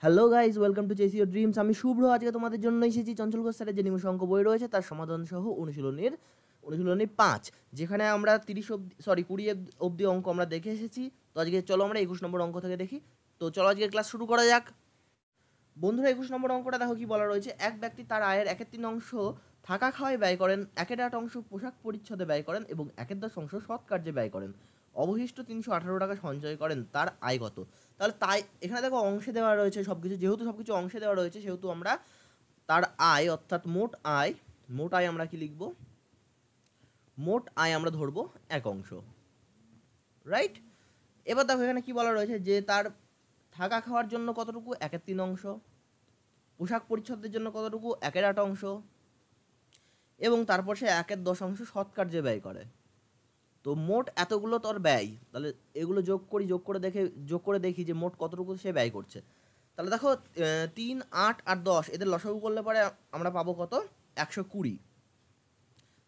Hello guys, welcome to chase your dreams. আমি শুভ্র। আজকে তোমাদের জন্য এসেছি চঞ্চল ঘোষ স্যারের যে নিমিষ অঙ্ক বই রয়েছে তার সমাধান সহ অনুশীলনী 5, যেখানে আমরা 20 অবধি অঙ্ক আমরা দেখে এসেছি। তো আজকে চলো আমরা 21 নম্বর অঙ্ক থেকে দেখি। তো চলো আজকে ক্লাস শুরু করা যাক। বন্ধুরা, 21 নম্বর অঙ্কটা দেখো কি বলা রয়েছে। এক ব্যক্তি তার আয়ের 1/3 অংশ থাকা খাওয়ায় ব্যয় করেন, 1/8 অংশ পোশাক পরিচ্ছদে ব্যয় করেন এবং 1/10 অংশ সৎ কার্যে ব্যয় করেন। অবশিষ্ট 318 টাকা সঞ্চয় করেন। তার আয় কত? তাহলে তাই এখানে দেখো অংশে দেওয়া রয়েছে সব কিছু। যেহেতু সব কিছু অংশে দেওয়া রয়েছে সেহেতু আমরা তার আয় অর্থাৎ মোট আয় আমরা কি লিখব? মোট আয় আমরা ধরবো 1 অংশ, রাইট। এবার দেখো এখানে কি বলা রয়েছে যে তার থাকা খাওয়ার জন্য কতটুকু? 1/3 অংশ। পোশাক পরিচ্ছদের জন্য কতটুকু? 1/8 অংশ। এবং তারপর সে 1/10 অংশ সৎ কার্যে ব্যয় করে। তো মোট এতগুলো তোর ব্যয়, তাহলে এগুলো যোগ করে দেখি যে মোট কতটুকু সে ব্যয় করছে। তাহলে দেখো 3, 8 আর 10 এদের লসাগু করলে পরে আমরা পাবো কত? 120।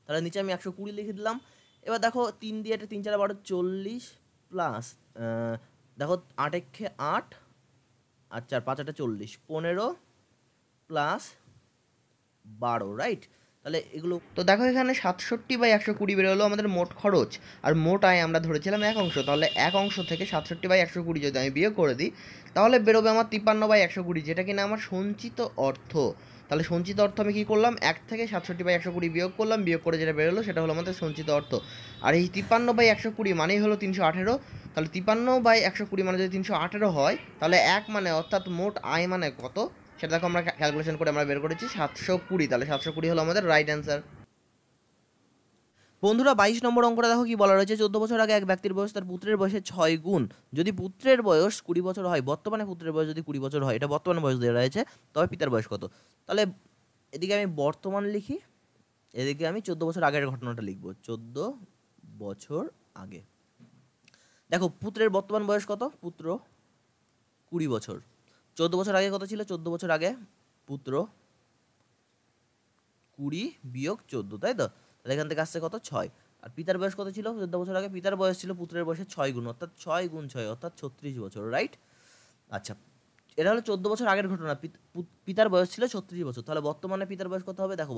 তাহলে নিচে আমি 120 লিখে দিলাম। এবার দেখো 3 দিয়ে 3 4 12 40 প্লাস দেখো 8 একে 8 আর 4 5 8 40 15 প্লাস 12, রাইট। তাহলে এগুলো তো দেখো এখানে 67/120 বেরোলো আমাদের মোট খরচ। আর মোট আয় আমরা ধরেছিলাম 1 অংশ। তাহলে 1 অংশ থেকে 67/120 যদি আমি বিয়োগ করে দিই তাহলে বেরোবে আমার 53/120, যেটা কিনা আমার সঞ্চিত অর্থ। তাহলে সঞ্চিত অর্থ আমি কী করলাম? 1 থেকে 67/120 বিয়োগ করলাম, বিয়োগ করে যেটা বেরোলো সেটা হলো আমাদের সঞ্চিত অর্থ। আর এই 53/120 মানেই হলো 318। তাহলে 53/120 মানে যদি 318 হয় তাহলে 1 মানে অর্থাৎ মোট আয় মানে কত সেটা দেখো আমরা ক্যালকুলেশন করে আমরা বের করেছি 720। তাহলে 720 হলো আমাদের রাইট অ্যান্সার। বন্ধুরা, 22 নম্বর অঙ্কটা দেখো কি বলা রয়েছে। 14 বছর আগে এক ব্যক্তির বয়স তার পুত্রের বয়সের 6 গুণ। যদি পুত্রের বয়স 20 বছর হয়, বর্তমানে পুত্রের বয়স যদি 20 বছর হয়, এটা বর্তমানে বয়স দেওয়া রয়েছে, তবে পিতার বয়স কত? তাহলে এদিকে আমি বর্তমান লিখি, এদিকে আমি 14 বছর আগের ঘটনাটা লিখবো। 14 বছর আগে। দেখো পুত্রের বর্তমান বয়স কত? পুত্র 20 বছর। 14 বছর আগে কত ছিল? 14 বছর আগে পুত্র 20 বিয়োগ 14, তাই তো? তাহলে এখান থেকে আসছে কত? 6। আর পিতার বয়স কত ছিল 14 বছর আগে? পিতার বয়স ছিল পুত্রের বয়সের 6 গুণ, অর্থাৎ 6 গুণ 6 অর্থাৎ 36 বছর, রাইট। আচ্ছা, এটা হলো 14 বছর আগের ঘটনা। পিতার বয়স ছিল 36 বছর। তাহলে বর্তমানে পিতার বয়স কত হবে? দেখো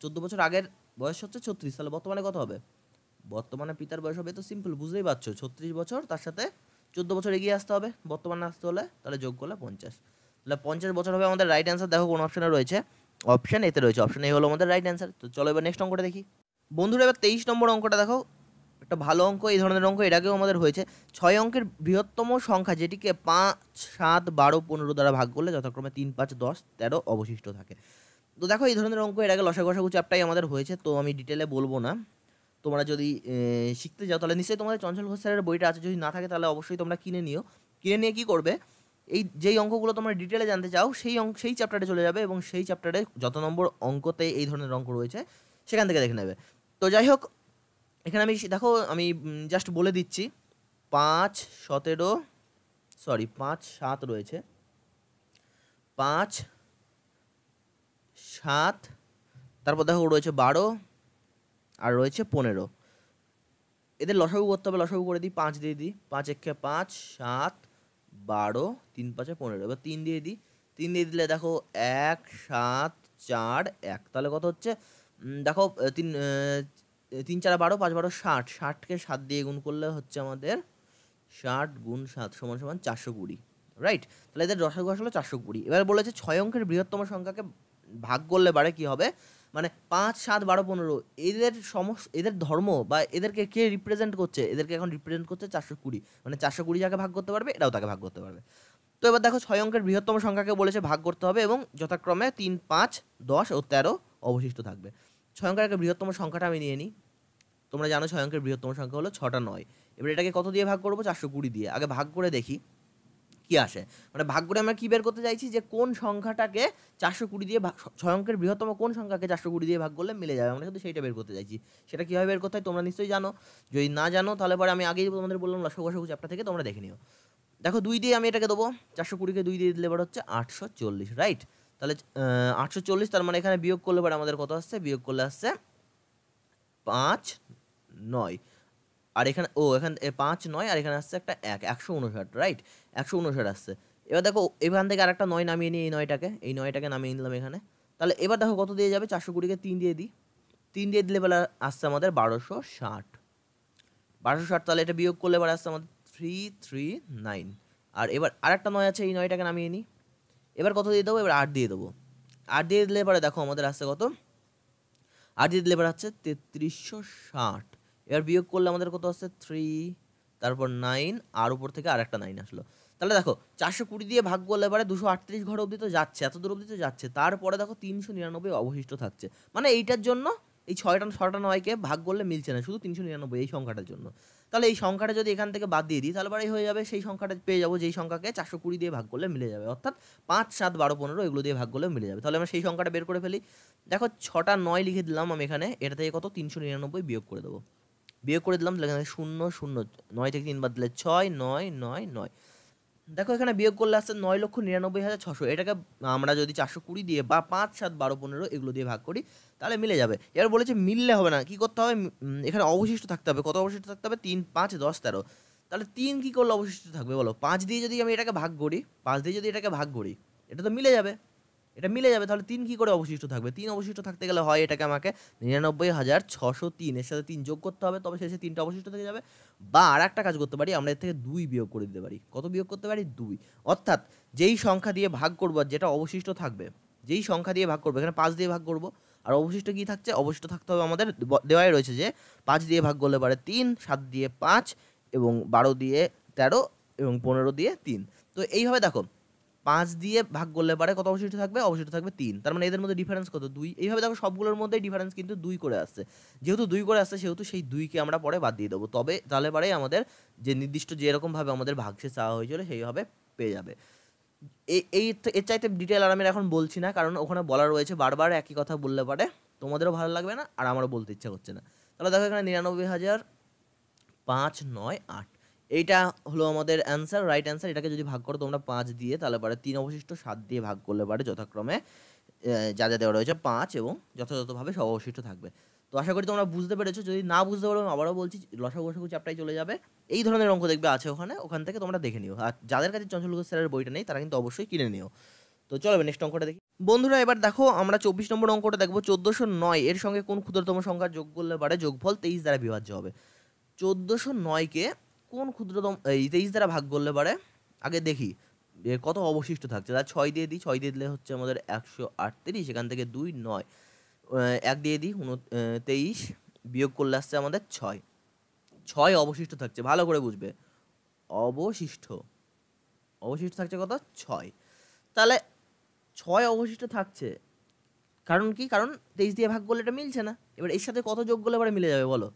14 বছর আগের বয়স হচ্ছে 36, তাহলে বর্তমানে কত হবে? বর্তমানে পিতার বয়স হবে, তো সিম্পল, বুঝতেই পারছো, 36 বছর, তার সাথে 14 বছর এগিয়ে আসতে হবে বর্তমানে আসতে হলে, তাহলে যোগ করলে 50। তাহলে 50 বছর হবে আমাদের রাইট অ্যান্সার। দেখো কোন অপশনে রয়েছে? অপশন এতে রয়েছে। অপশন এ হলো আমাদের রাইট অ্যান্সার। তো চলো এবার নেক্সট অঙ্কটা দেখি। বন্ধুরা, এবার 23 নম্বর অঙ্কটা দেখো। একটা ভালো অঙ্ক, এই ধরনের অঙ্ক এর আগেও আমাদের হয়েছে। 6 অঙ্কের বৃহত্তম সংখ্যা যেটিকে 5, 7, 12, 15 দ্বারা ভাগ করলে যথাক্রমে 3, 5, 10, 13 অবশিষ্ট থাকে। তো দেখো এই ধরনের অঙ্ক এর আগে লসাগু গসাগু চ্যাপ্টারই আমাদের হয়েছে, তো আমি ডিটেলে বলবো না। তোমরা যদি শিখতে যাও তাহলে নিশ্চয়ই তোমাদের চঞ্চল ঘোষ স্যারের বইটা আছে, যদি না থাকে তাহলে অবশ্যই তোমরা কিনে নিও। কিনে নিয়ে কী করবে, এই যেই অঙ্কগুলো তোমরা ডিটেলে জানতে চাও সেই চ্যাপ্টারে চলে যাবে এবং সেই চ্যাপ্টারে যত নম্বর অঙ্কতে এই ধরনের অঙ্ক রয়েছে সেখান থেকে দেখে নেবে। তো যাই হোক, এখানে আমি দেখো আমি জাস্ট বলে দিচ্ছি। 5, 7 রয়েছে, 5, 7, তারপর দেখো রয়েছে 12 আর রয়েছে 15। এদের লসাগু করতে হবে। লসাগু করে দিই, 5 দিয়ে দিই, 5 একে 5, 7, 12, 3 5 15। এবার 3 দিয়ে দিই, 3 দিয়ে দিলে দেখো 1, 7, 4, 1, তাহলে কত হচ্ছে? দেখো 3 3 4 12, 5 12 60, 60কে 7 দিয়ে গুণ করলে হচ্ছে আমাদের 60 গুণ 7 সমান সমান 420, রাইট। তাহলে এদের লসাগু আসলে 420। এবার বলেছে 6 অঙ্কের বৃহত্তম সংখ্যাকে ভাগ করলে বারে কি হবে? মানে 5, 7, 12, 15 এদের ধর্ম বা এদেরকে কে রিপ্রেজেন্ট করছে? এদেরকে এখন রিপ্রেজেন্ট করছে 420। মানে 420 যাকে ভাগ করতে পারবে এটাও তাকে ভাগ করতে পারবে। তো এবার দেখো 6 অঙ্কের বৃহত্তম সংখ্যাকে বলেছে ভাগ করতে হবে এবং যথাক্রমে 3, 5, 10 ও 13 অবশিষ্ট থাকবে। 6 অঙ্কের একটা বৃহত্তম সংখ্যাটা আমি নিয়ে নিই। তোমরা জানো 6 অঙ্কের বৃহত্তম সংখ্যা হলো 6টা 9। এবার এটাকে কত দিয়ে ভাগ করবো? 420 দিয়ে। আগে ভাগ করে দেখি কি আসে। মানে ভাগ করে আমরা কি বের করতে চাইছি যে কোন সংখ্যাটাকে 420 দিয়ে 6 অঙ্কের বৃহত্তম কোন সংখ্যাকে 420 দিয়ে ভাগ করলে মিলে যাবে, আমরা কিন্তু সেইটা বের করতে চাইছি। সেটা কীভাবে বের করতে হয় তোমরা নিশ্চয়ই জানো। যদি না জানো তাহলে পরে আমি আগেই তোমাদের বললাম লসাগু গসাগু চ্যাপ্টার থেকে তোমরা দেখে নিও। দেখো 2 দিয়ে আমি এটাকে দেবো, 420কে 2 দিয়ে দিলে এবার হচ্ছে 840, রাইট। তাহলে 840, তার মানে এখানে বিয়োগ করলে পরে আমাদের কত আসছে? বিয়োগ করলে আসছে 5, 9। আর এখানে এখানে 5, 9 আর এখানে আসছে একটা 1, 159, রাইট। 159 আসছে। এবার দেখো এখান থেকে আরেকটা 9 নামিয়ে নিই, এই নয়টাকে নামিয়ে নিলাম এখানে। তাহলে এবার দেখো কত দিয়ে যাবে, 420কে 3 দিয়ে দিই, 3 দিয়ে দিলে বেলা আসছে আমাদের 1260। তাহলে এটা বিয়োগ করলে এবার আসছে আমাদের 339। আর এবার আরেকটা 9 আছে, এই 9টাকে নামিয়ে নিই। এবার কত দিয়ে দেবো, এবার 8 দিয়ে দেবো। 8 দিয়ে দিলে এবারে দেখো আমাদের আসছে কত, 8 দিয়ে দিলে এবার হচ্ছে 3360। এবার বিয়োগ করলে আমাদের কত আসছে 3, তারপর 9, আর উপর থেকে আরেকটা 9 আসলো। তাহলে দেখো 420 দিয়ে ভাগ করলে এবারে 238 ঘর অবধি তো যাচ্ছে, এত দূর অবধি তো যাচ্ছে। তারপরে দেখো 399 অবশিষ্ট থাকছে, মানে এইটার জন্য এই 6টা 9কে ভাগ করলে মিলছে না, শুধু 399 এই সংখ্যাটার জন্য। তাহলে এই সংখ্যাটা যদি এখান থেকে বাদ দিয়ে দিই তাহলে পরে হয়ে যাবে সেই সংখ্যাটা পেয়ে যাবো যেই সংখ্যাকে 420 দিয়ে ভাগ করলে মিলে যাবে, অর্থাৎ 5, 7, 12, 15 এগুলো দিয়ে ভাগ করলে মিলে যাবে। তাহলে আমরা সেই সংখ্যাটা বের করে ফেলি। দেখো 6টা 9 লিখে দিলাম আমি এখানে, এটা থেকে কত 399 বিয়োগ করে দেবো। বিয়োগ করে দিলাম, তাহলে এখানে 0 0, 9 থেকে 3 বাদ দিলে 6, 9, 9, 9। দেখো এখানে বিয়োগ করলে আসছে 9,99,600। এটাকে আমরা যদি 420 দিয়ে বা 5, 7, 12, 15 এগুলো দিয়ে ভাগ করি তাহলে মিলে যাবে। এবার বলেছে মিললে হবে না, কি করতে হবে, এখানে অবশিষ্ট থাকতে হবে। কত অবশিষ্ট থাকতে হবে, 3, 5, 10, 13। তাহলে 3 কি করলে অবশিষ্ট থাকবে বলো, 5 দিয়ে যদি আমি এটাকে ভাগ করি, 5 দিয়ে যদি এটাকে ভাগ করি, এটা তো মিলে যাবে, এটা মিলে যাবে। তাহলে 3 কি করে অবশিষ্ট থাকবে, 3 অবশিষ্ট থাকতে গেলে হয় এটাকে আমাকে 99,603 এর সাথে 3 যোগ করতে হবে, তবে শেষে 3টা অবশিষ্ট থেকে যাবে। বা আর একটা কাজ করতে পারি, আমরা এর থেকে 2 বিয়োগ করে দিতে পারি। কত বিয়োগ করতে পারি, 2। অর্থাৎ যেই সংখ্যা দিয়ে ভাগ করবো আর যেটা অবশিষ্ট থাকবে, যেই সংখ্যা দিয়ে ভাগ করবো, এখানে 5 দিয়ে ভাগ করবো, আর অবশিষ্ট কি থাকছে, অবশিষ্ট থাকতে হবে আমাদের দেওয়াই রয়েছে যে 5 দিয়ে ভাগ করলে পারে 3, 7 দিয়ে 5, এবং 12 দিয়ে 13, এবং 15 দিয়ে 3। তো এইভাবে দেখো 5 দিয়ে ভাগ করলে পারে কত অবশিষ্ট থাকবে, অবশিষ্ট থাকবে 3। তার মানে এদের মধ্যে ডিফারেন্স কত, 2। এইভাবে দেখো সবগুলোর মধ্যে ডিফারেন্স কিন্তু 2 করে আসছে। যেহেতু 2 করে আসছে সেহেতু সেই 2কে আমরা পরে বাদ দিয়ে দেবো, তবে তাহলে পরে আমাদের যে নির্দিষ্ট যেরকমভাবে আমাদের ভাগশেষ চাওয়া হয়েছিল সেইভাবে পেয়ে যাবে। এর চাইতে ডিটেল আর আমি এখন বলছি না, কারণ ওখানে বলা রয়েছে, বারবার একই কথা বললে পারে তোমাদেরও ভালো লাগবে না আর আমারও বলতে ইচ্ছা করছে না। তাহলে দেখো এখানে 99,598 এইটা হলো আমাদের অ্যান্সার, রাইট অ্যান্সার। এটাকে যদি ভাগ করো তোমরা 5 দিয়ে, তাহলে পারে 3 অবশিষ্ট, 7 দিয়ে ভাগ করলে পারে যথাক্রমে যা যা দেওয়া রয়েছে 5, এবং যথাযথভাবে সব অবশিষ্ট থাকবে। তো আশা করি তোমরা বুঝতে পেরেছো। যদি না বুঝতে পারো আমি আবারও বলছি, লসাগু গসাগু চ্যাপ্টারে চলে যাবে, এই ধরনের অঙ্ক দেখবে আছে ওখান থেকে তোমরা দেখে নিও। আর যাদের কাছে চঞ্চল ঘোষ স্যারের বইটা নেই তারা কিন্তু অবশ্যই কিনে নিও। তো চলো নেক্সট অঙ্কটা দেখি বন্ধুরা। এবার দেখো আমরা 24 নম্বর অঙ্কটা দেখবো। 1409 এর সঙ্গে কোন ক্ষুদ্রতম সংখ্যা যোগ করলে পারে যোগফল 23 দ্বারা বিভাজ্য হবে। 1409কে কোন ক্ষুদ্রতম 23 দ্বারা ভাগ করলে পারে, আগে দেখি কত অবশিষ্ট থাকছে। তার 6 দিয়ে দিই, 6 দিয়ে দিলে হচ্ছে আমাদের 138, এখান থেকে 2, 9, 1 দিয়ে দিই 23, বিয়োগ করলে আসছে আমাদের 6 অবশিষ্ট থাকছে, ভালো করে বুঝবে। অবশিষ্ট থাকছে কত, 6। তাহলে 6 অবশিষ্ট থাকছে, কারণ কি, কারণ 23 দিয়ে ভাগ করলে এটা মিলছে না। এবার এর সাথে কত যোগ করলে পরে মিলে যাবে বলো,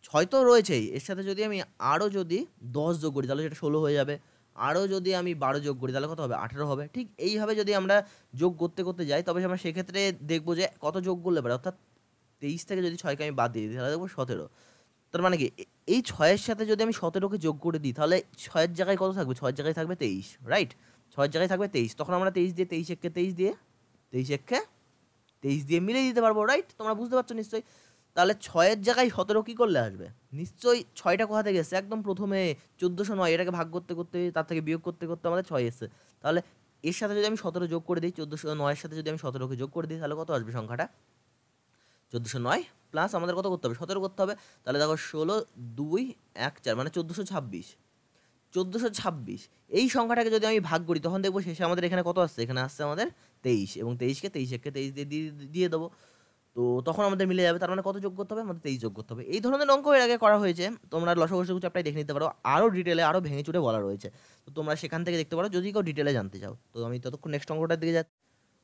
6 তো রয়েছেই, এর সাথে যদি আমি আরও যদি 10 যোগ করি তাহলে সেটা 16 হয়ে যাবে। আরও যদি আমি 12 যোগ করি তাহলে কত হবে, 18 হবে। ঠিক এইভাবে যদি আমরা যোগ করতে করতে যাই তবে আমরা সেক্ষেত্রে দেখবো যে কত যোগ করলে পারে, অর্থাৎ 23 থেকে যদি 6কে আমি বাদ দিয়ে দিই তাহলে দেখবো 17। তার মানে কি, এই 6-এর সাথে যদি আমি 17কে যোগ করে দিই তাহলে 6-এর জায়গায় কত থাকবে, 6-এর জায়গায় থাকবে 23, রাইট। 6-এর জায়গায় থাকবে 23, তখন আমরা 23 দিয়ে 23 একে 23 দিয়ে 23 দিয়ে মিলিয়ে দিতে পারবো, রাইট। তোমরা বুঝতে পারছো নিশ্চয়ই। তাহলে 6-এর জায়গায় 17 কী করলে আসবে, নিশ্চয়ই 6টা কোথা থেকে এসছে, একদম প্রথমে 1409 এটাকে ভাগ করতে করতে তার থেকে বিয়োগ করতে করতে আমাদের 6 এসছে। তাহলে এর সাথে যদি আমি 17 যোগ করে দিই, 1409-এর সাথে যদি আমি 17কে যোগ করে দিই তাহলে কত আসবে সংখ্যাটা, 1409 প্লাস আমাদের কত করতে হবে, 17 করতে হবে। তাহলে দেখো 16, 2, 1, 4 মানে 1426। এই সংখ্যাটাকে যদি আমি ভাগ করি তখন দেখবো শেষে আমাদের এখানে কত আসছে, এখানে আসছে আমাদের 23, এবং 23কে 23 দিয়ে দেবো। তো তখন আমাদের মিলে যাবে। তার মানে কত যোগ করতে হবে, আমাদের 23 যোগ করতে হবে। এই ধরনের অঙ্ক এর আগে করা হয়েছে, তোমরা লসাগু গসাগু চ্যাপ্টারে দেখে নিতে পারো, আরও ডিটেলে আরও ভেঙে চুরে বলা রয়েছে। তো তোমরা সেখান থেকে দেখতে পারো যদি কেউ ডিটেলে জানতে চাও। তো আমি ততক্ষণ নেক্সট অঙ্কটার দিকে যাচ্ছি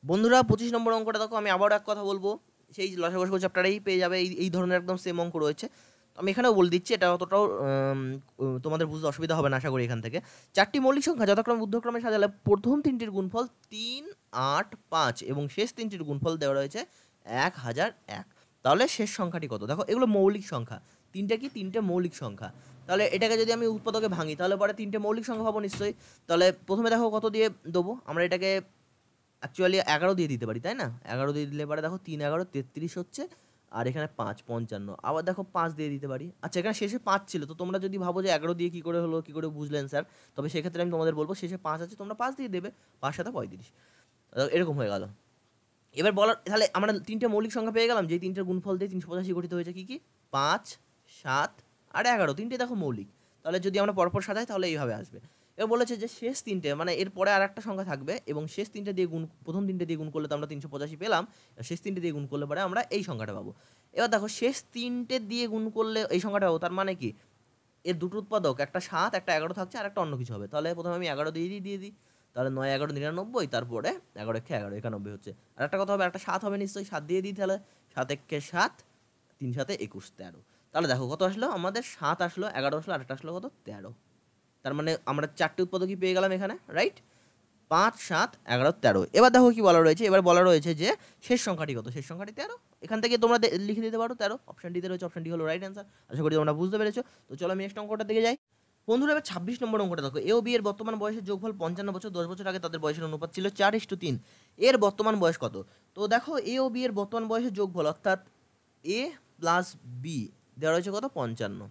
বন্ধুরা। 25 নম্বর অঙ্কটা দেখো, আমি আবারও এক কথা বলবো, সেই লসাগু গসাগু চ্যাপ্টারেই পেয়ে যাবে, এই ধরনের একদম সেম অঙ্ক রয়েছে। তো আমি এখানেও বলে দিচ্ছি, এটা অতটাও তোমাদের বুঝতে অসুবিধা হবে না আশা করি। এখান থেকে 4টি মৌলিক সংখ্যা যথাক্রমে ঊর্ধ্বক্রমে সাজালে প্রথম 3টির গুণফল 3, 8, 5 এবং শেষ 3টির গুণফল দেওয়া রয়েছে 1001। তাহলে শেষ সংখ্যাটি কত, দেখো এগুলো মৌলিক সংখ্যা, 3টে কি, 3টে মৌলিক সংখ্যা। তাহলে এটাকে যদি আমি উৎপাদকে ভাঙি তাহলে পরে 3টে মৌলিক সংখ্যা পাবো নিশ্চয়ই। তাহলে প্রথমে দেখো কত দিয়ে দেবো, আমরা এটাকে অ্যাকচুয়ালি 11 দিয়ে দিতে পারি, তাই না। 11 দিয়ে দিলে পরে দেখো 3, 11, 33 হচ্ছে, আর এখানে 5 55, আবার দেখো 5 দিয়ে দিতে পারি। আচ্ছা এখানে শেষে 5 ছিল, তো তোমরা যদি ভাবো যে 11 দিয়ে কী করে হলো, কী করে বুঝলেন স্যার, তবে সেক্ষেত্রে আমি তোমাদের বলবো শেষে 5 আছে, তোমরা 5 দিয়ে দেবে, 5 7 35, এরকম হয়ে গেল। এবার বলার, তাহলে আমরা তিনটে মৌলিক সংখ্যা পেয়ে গেলাম, যেই তিনটের গুণফল দিয়ে 385 গঠিত হয়েছে। কী কী? 5 7 আর 11, তিনটে দেখো মৌলিক। তাহলে যদি আমরা পরপর সাজাই তাহলে এইভাবে আসবে। এবার বলেছে যে শেষ তিনটে, মানে এরপরে আর একটা সংখ্যা থাকবে এবং শেষ তিনটে দিয়ে গুণ, প্রথম তিনটে দিয়ে গুণ করলে তো আমরা 385 পেলাম, শেষ তিনটে দিয়ে গুণ করলে পরে আমরা এই সংখ্যাটা পাবো। এবার দেখো শেষ তিনটে দিয়ে গুণ করলে এই সংখ্যাটা পাবো, তার মানে কি এর দুটো উৎপাদক, একটা 7 একটা 11 থাকছে, আর একটা অন্য কিছু হবে। তাহলে প্রথমে আমি 11 দিয়ে দিই, তাহলে 9 11 99, তারপরে 11 একে 11 91 হচ্ছে। আর একটা কথা হবে, একটা 7 হবে নিশ্চয়ই, 7 দিয়ে দিই, তাহলে 7 একে 7, 3 7 21 13। তাহলে দেখো কত আসলো আমাদের, 7 আসলো, 11 আসলো, আর একটা আসলো কত, 13। তার মানে আমরা চারটে উৎপাদকই পেয়ে গেলাম এখানে, রাইট? 5 7 11 13। এবার দেখো কি বলা রয়েছে, এবার বলা রয়েছে যে শেষ সংখ্যাটি কত, শেষ সংখ্যাটি 13। এখান থেকে তোমরা লিখে দিতে পারো 13, অপশন ডিতে রয়েছে, অপশন ডি হলো রাইট অ্যান্সার। আশা করি তোমরা বুঝতে পেরেছো। তো চলো আমি নেক্সট অঙ্কটার দিকে যাই। বন্ধুরা এবার 26 নম্বর অঙ্কটা দেখো, এ ও বি এর বর্তমান বয়সের যোগফল 55 বছর, 10 বছর আগে তাদের বয়সের অনুপাত ছিল 4:3। এর বর্তমান বয়স কত? তো দেখো এ ও বি এর বর্তমান বয়সের যোগফল, অর্থাৎ এ প্লাস বি দেওয়া রয়েছে কত, 55।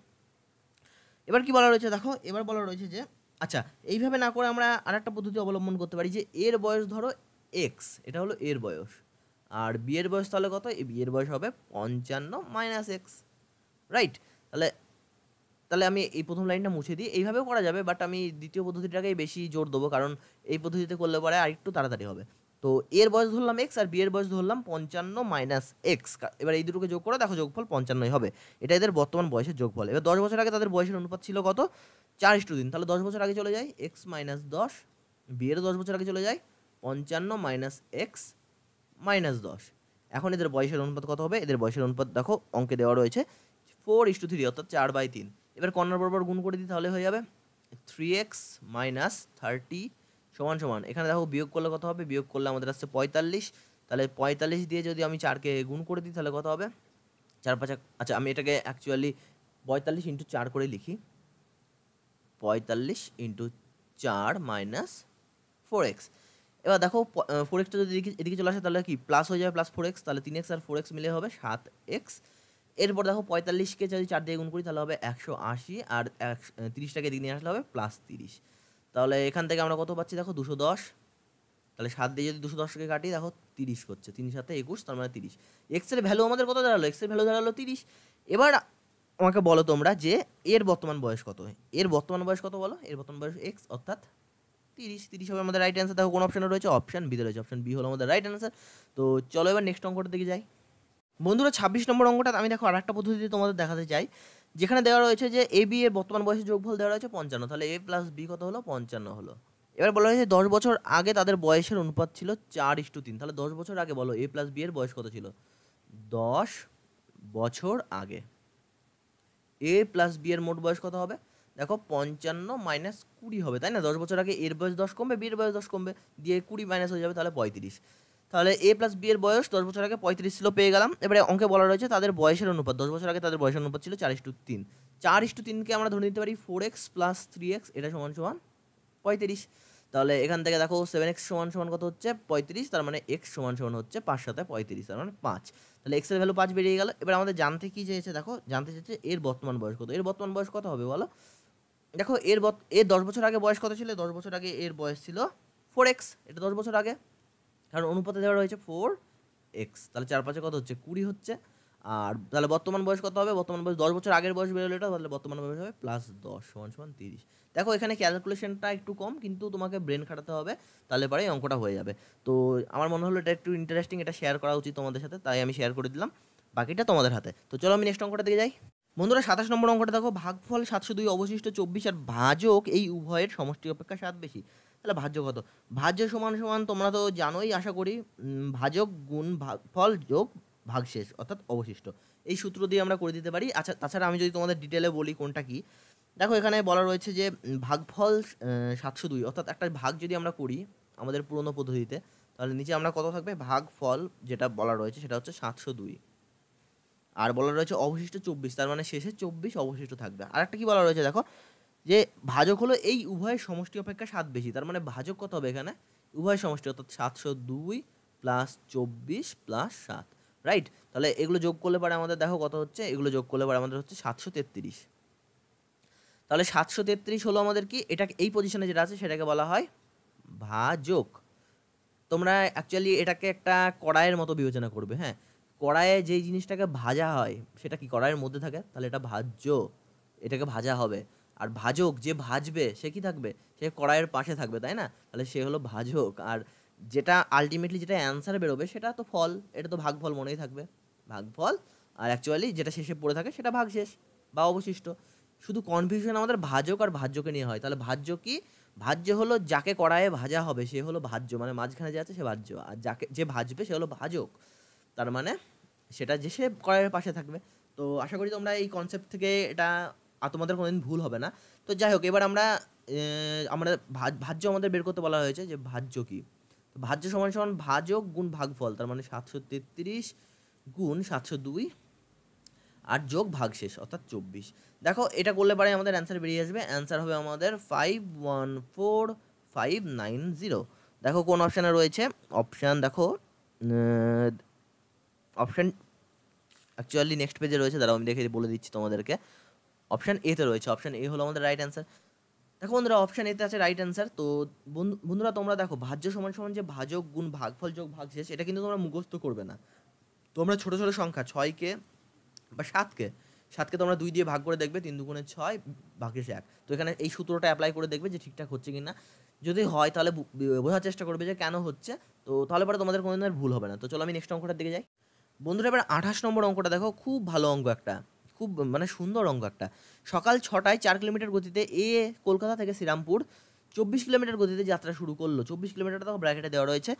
এবার কি বলা রয়েছে দেখো, এবার বলা রয়েছে যে আচ্ছা এইভাবে না করে আমরা আরেকটা পদ্ধতি অবলম্বন করতে পারি, যে এর বয়স ধরো এক্স, এটা হলো এর বয়স, আর বি এর বয়স তাহলে কত, বি এর বয়স হবে 55 মাইনাস এক্স, রাইট? তাহলে তাহলে আমি এই প্রথম লাইনটা মুছে দিই, এইভাবেও করা যাবে, বাট আমি দ্বিতীয় পদ্ধতিটাকেই বেশি জোর দেবো, কারণ এই পদ্ধতিতে করলে পরে আর একটু তাড়াতাড়ি হবে। তো এর বয়স ধরলাম এক্স আর বি এর বয়স ধরলাম 55 মাইনাস এক্স, এবার এই দুটোকে যোগ করে দেখো যোগফল 55 হবে, এটা এদের বর্তমান বয়সের যোগফল। এবার 10 বছর আগে তাদের বয়সের অনুপাত ছিল কত, 4:3, তাহলে 10 বছর আগে চলে যায় এক্স মাইনাস 10, বি এর 10 বছর আগে চলে যায় 55 মাইনাস এক্স মাইনাস 10। এখন এদের বয়সের অনুপাত কত হবে, এদের বয়সের অনুপাত দেখো অঙ্কে দেওয়া রয়েছে 4:3, অর্থাৎ 4/3। এবার কর্নার বরাবর গুণ করে দিই, তাহলে হয়ে যাবে 3x মাইনাস 30 সমান সমান, এখানে দেখো বিয়োগ করলে কত হবে, বিয়োগ করলে আমাদের আসছে 45, তাহলে 45 দিয়ে যদি আমি 4কে গুণ করে দিই তাহলে কত হবে, 4 5, আচ্ছা আমি এটাকে অ্যাকচুয়ালি 45 ইন্টু 4 করে লিখি, 45 ইন্টু 4 মাইনাস 4x। এবার দেখো 4xটা যদি এদিকে চলে আসে তাহলে কি প্লাস হয়ে যাবে, প্লাস 4x, তাহলে 3x আর 4x মিলে হবে 7x। এরপর দেখো 45কে যদি 4 দিয়ে গুণ করি তাহলে হবে 180, আর 30টাকে এদিকে নিয়ে আসলে হবে প্লাস 30। তাহলে এখান থেকে আমরা কত পাচ্ছি দেখো 210, তাহলে 7 দিয়ে যদি 210কে কাটি দেখো 30 হচ্ছে, 3 7 21, তার মানে 30। এক্সের ভ্যালু আমাদের কত দাঁড়ালো, এক্সের ভ্যালু দাঁড়ালো 30। এবার আমাকে বলো তোমরা যে এর বর্তমান বয়স কত, এর বর্তমান বয়স কত বলো, এর বর্তমান বয়স এক্স, অর্থাৎ 30 হবে আমাদের রাইট অ্যান্সার। দেখো কোন অপশনে রয়েছে, অপশন বিতে রয়েছে, অপশন বি হলো আমাদের রাইট অ্যান্সার। তো চলো এবার নেক্সট অঙ্কটার দিকে যাই। বন্ধুরা 26 নম্বর অঙ্কটা আমি দেখো আরেকটা পদ্ধতিতে তোমাদের দেখাতে চাই, যেখানে দেওয়া রয়েছে যে এ বি এর বর্তমান বয়সের যোগফল দেওয়া রয়েছে 55, তাহলে এ প্লাস বি কত হলো, 55 হলো। এবার বলা হয়েছে 10 বছর আগে তাদের বয়সের অনুপাত ছিল 4:3, তাহলে 10 বছর আগে বলো এ প্লাস বি এর বয়স কত ছিল, 10 বছর আগে এ প্লাস বি এর মোট বয়স কত হবে, দেখো 55 মাইনাস 20 হবে, তাই না? 10 বছর আগে এর বয়স 10 কমবে, বি এর বয়স 10 কমবে, দিয়ে 20 মাইনাস হয়ে যাবে, তাহলে 35। তাহলে এ প্লাস বি এর বয়স 10 বছর আগে 35 ছিল, পেয়ে গেলাম। এবারে অঙ্কে বলা রয়েছে তাদের বয়সের অনুপাত, 10 বছর আগে তাদের বয়সের অনুপাত ছিল 4:3, 4:3কে আমরা ধরে নিতে পারি 4x প্লাস 3x, এটা সমান সমান 35। তাহলে এখান থেকে দেখো 7x সমান সমান কত হচ্ছে 35, তার মানে x সমান সমান হচ্ছে 5 7 35, তার মানে 5। তাহলে x এর ভ্যালু 5 বেরিয়ে গেল। এবার আমাদের জানতে কি চেয়েছে, দেখো জানতে চেয়েছে এর বর্তমান বয়স কত, এর বর্তমান বয়স কত হবে বলো। দেখো এর 10 বছর আগে বয়স কত ছিল, 10 বছর আগে এর বয়স ছিল 4x, এটা 10 বছর আগে, কারণ অনুপাতে দেওয়া রয়েছে 4x, তাহলে 4 5 কত হচ্ছে 20 হচ্ছে। আর তাহলে বর্তমান বয়স কত হবে, বর্তমান বয়স 10 বছর আগের বয়স বেরোলো এটা, তাহলে বর্তমান বয়স হবে প্লাস 10 সমান সমান 30। দেখো এখানে ক্যালকুলেশনটা একটু কম, কিন্তু তোমাকে ব্রেন খাটাতে হবে, তাহলে পরে অঙ্কটা হয়ে যাবে। তো আমার মনে হলো এটা একটু ইন্টারেস্টিং, এটা শেয়ার করা উচিত তোমাদের সাথে, তাই আমি শেয়ার করে দিলাম, বাকিটা তোমাদের হাতে। তো চলো আমি নেক্সট অঙ্কটা দিকে যাই। বন্ধুরা 27 নম্বর অঙ্কটা দেখো, ভাগফল 702, অবশিষ্ট 24, আর ভাজক এই উভয়ের সমষ্টি অপেক্ষা 7 বেশি। তাহলে ভাজ্য কত, ভাজ্য সমান সমান তোমরা তো জানোই আশা করি, ভাজক গুণ ভাগফল যোগ ভাগশেষ, অর্থাৎ অবশিষ্ট, এই সূত্র দিয়ে আমরা করে দিতে পারি। আচ্ছা তাছাড়া আমি যদি তোমাদের ডিটেলে বলি কোনটা কি, দেখো এখানে বলা রয়েছে যে ভাগফল 702, অর্থাৎ একটা ভাগ যদি আমরা করি আমাদের পুরনো পদ্ধতিতে, তাহলে নিচে আমরা কত থাকবে, ভাগফল যেটা বলা রয়েছে সেটা হচ্ছে 702, আর বলা রয়েছে অবশিষ্ট 24, তার মানে শেষে 24 অবশিষ্ট থাকবে। আর একটা কি বলা রয়েছে দেখো, যে ভাজক হলো এই উভয়ের সমষ্টি অপেক্ষা 7 বেশি, তার মানে ভাজক কত হবে এখানে, উভয় সমষ্টি, অর্থাৎ 702 প্লাস 24 প্লাস 7, রাইট? তাহলে এগুলো যোগ করলে পরে আমাদের দেখো কত হচ্ছে, এগুলো যোগ করলে পরে আমাদের হচ্ছে 733। তাহলে 733 হলো আমাদের কি, এটা এই পজিশনে যেটা আছে সেটাকে বলা হয় ভাজক। তোমরা অ্যাকচুয়ালি এটাকে একটা কড়াইয়ের মতো বিবেচনা করবে। হ্যাঁ, কড়াইয়ে যেই জিনিসটাকে ভাজা হয় সেটা কি কড়াইয়ের মধ্যে থাকে, তাহলে এটা ভাজ্য, এটাকে ভাজা হবে। আর ভাজক যে ভাজবে সে কি থাকবে, সে কড়াইয়ের পাশে থাকবে, তাই না? তাহলে সে হলো ভাজক। আর যেটা আলটিমেটলি যেটা অ্যান্সার বেরোবে সেটা তো ফল, এটা তো ভাগফল মনেই থাকবে, ভাগফল। আর অ্যাকচুয়ালি যেটা শেষে পড়ে থাকে সেটা ভাগশেষ বা অবশিষ্ট। শুধু কনফিউশন আমাদের ভাজক আর ভাজ্যকে নিয়ে হয়। তাহলে ভাজ্য কি, ভাজ্য হলো যাকে কড়াইয়ে ভাজা হবে সে হলো ভাজ্য, মানে মাঝখানে যে আছে সে ভাজ্য, আর যাকে যে ভাজবে সে হলো ভাজক। তার মানে সেটা যে সে কড়াইয়ের পাশে থাকবে। তো আশা করি তোমরা এই কনসেপ্ট থেকে এটা আর তোমাদের কোনোদিন ভুল হবে না। তো যাই হোক, এবার আমরা ভাজ্য আমাদের বের করতে বলা হয়েছে যে ভাজ্য কি। তো ভাজ্য সমান সমান ভাজক গুণ ভাগফল, তার মানে 733 গুণ 702 আর যোগ ভাগশেষ অর্থাৎ 24। দেখো এটা করলে পরে আমাদের অ্যান্সার বেরিয়ে আসবে। অ্যান্সার হবে আমাদের 514590। দেখো কোন অপশানে রয়েছে, অপশান দেখো, অপশান অ্যাকচুয়ালি নেক্সট পেজে রয়েছে, দাঁড়াও আমি দেখে বলে দিচ্ছি তোমাদেরকে। অপশান এতে রয়েছে, অপশান এ হলো আমাদের রাইট অ্যান্সার। দেখো বন্ধুরা, অপশান এতে আছে রাইট অ্যান্সার। তো বন্ধুরা তোমরা দেখো ভাজ্য সমান সমান যে ভাজক গুণ ভাগফল যোগ ভাগশেষ, এটা কিন্তু তোমরা মুখস্থ করবে না। তোমরা ছোটো ছোটো সংখ্যা 6কে বা 7কে তোমরা 2 দিয়ে ভাগ করে দেখবে, 3 দুগুণে 6 ভাগশেষ 1। তো এখানে এই সূত্রটা অ্যাপ্লাই করে দেখবে যে ঠিকঠাক হচ্ছে কি না। যদি হয় তাহলে বোঝার চেষ্টা করবে যে কেন হচ্ছে, তো তাহলে পরে তোমাদের কোনো দিনের ভুল হবে না। তো চলো আমি নেক্সট অঙ্কটার দিকে যাই। বন্ধুরা এবার 28 নম্বর অঙ্কটা দেখো, খুব ভালো অঙ্ক একটা, খুব মানে সুন্দর অঙ্ক একটা। সকাল 6টায় 4 কিলোমিটার গতিতে এ কলকাতা থেকে শ্রীরামপুর 24 কিলোমিটার গতিতে যাত্রা শুরু করলো। 24 কিলোমিটারটা দেখো ব্র্যাকেটে দেওয়া রয়েছে।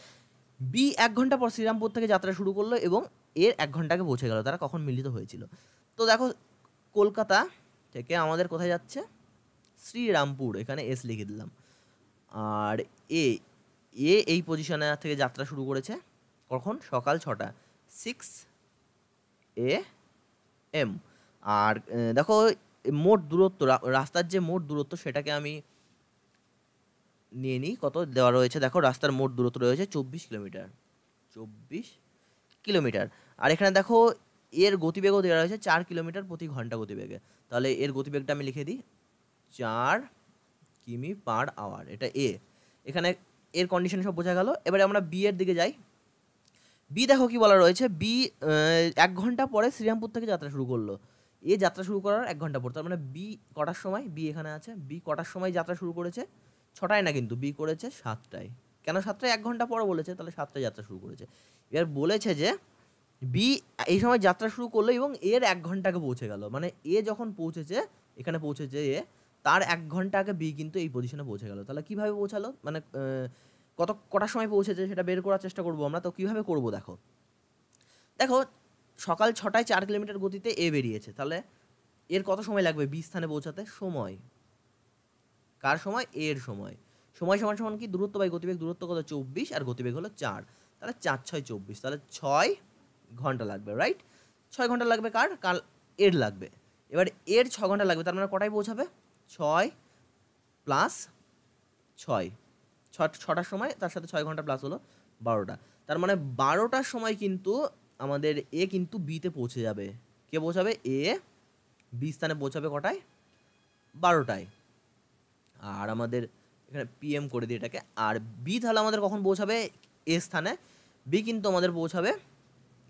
বি 1 ঘন্টা পর শ্রীরামপুর থেকে যাত্রা শুরু করলো এবং এর 1 ঘন্টা আগে পৌঁছে গেল। তারা কখন মিলিত হয়েছিল? তো দেখো কলকাতা থেকে আমাদের কোথায় যাচ্ছে, শ্রীরামপুর, এখানে এস লিখে দিলাম। আর এ এই পজিশনে থেকে যাত্রা শুরু করেছে কখন, সকাল 6টা, 6 AM। আর দেখো মোট দূরত্ব, রাস্তার যে মোট দূরত্ব সেটাকে আমি নিয়ে নিই, কত দেওয়া রয়েছে দেখো, রাস্তার মোট দূরত্ব রয়েছে 24 কিলোমিটার, 24 কিলোমিটার। আর এখানে দেখো এর গতিবেগও দেওয়া রয়েছে 4 কিলোমিটার প্রতি ঘন্টা গতিবেগে। তাহলে এর গতিবেগটা আমি লিখে দিই 4 কিমি পার আওয়ার, এটা এ। এখানে এর কন্ডিশন সব বোঝা গেল। এবারে আমরা বি এর দিকে যাই। বি দেখো কি বলা রয়েছে, বি 1 ঘন্টা পরে শ্রীরামপুর থেকে যাত্রা শুরু করলো। এ যাত্রা শুরু করার 1 ঘন্টা পর, তার মানে বি কটার সময়, বি এখানে আছে, বি কটার সময় যাত্রা শুরু করেছে, 6টায় না কিন্তু, বি করেছে 7টায়। কেন 7টায়, 1 ঘন্টা পর বলেছে, তাহলে 7টায় যাত্রা শুরু করেছে। এবার বলেছে যে বি এই সময় যাত্রা শুরু করলো এবং এর 1 ঘন্টা আগে পৌঁছে গেল, মানে এ যখন পৌঁছেছে, এখানে পৌঁছেছে এ, তার 1 ঘন্টা আগে বি কিন্তু এই পজিশনে পৌঁছে গেল। তাহলে কিভাবে পৌঁছালো, মানে কটার সময় পৌঁছেছে সেটা বের করার চেষ্টা করবো আমরা। তো কিভাবে করবো, দেখো দেখো সকাল 6টায় 4 কিলোমিটার গতিতে এ বেরিয়েছে, তাহলে এর কত সময় লাগবে বি স্থানে পৌঁছাতে, সময়, কার সময়, এর সময়। সময় সমান সমান কি, দূরত্ব বাই গতিবেগ, দূরত্ব কত 24 আর গতিবেগ হলো 4, তাহলে 4 6 24, তাহলে 6 ঘন্টা লাগবে, রাইট? 6 ঘন্টা লাগবে কার, এর লাগবে। এবার এর 6 ঘন্টা লাগবে, তার মানে কটায় পৌঁছাবে, 6 প্লাস 6, 6টার সময়, তার সাথে 6 ঘন্টা প্লাস হলো 12টা, তার মানে 12টার সময় কিন্তু আমাদের এ কিন্তু বিতে পৌঁছে যাবে। কে পৌঁছাবে, এ বি স্থানে পৌঁছাবে কটায়, 12টায়। আর আমাদের এখানে PM করে দিই এটাকে। আর বি তাহলে আমাদের কখন পৌঁছাবে, এ স্থানে, বি কিন্তু আমাদের পৌঁছাবে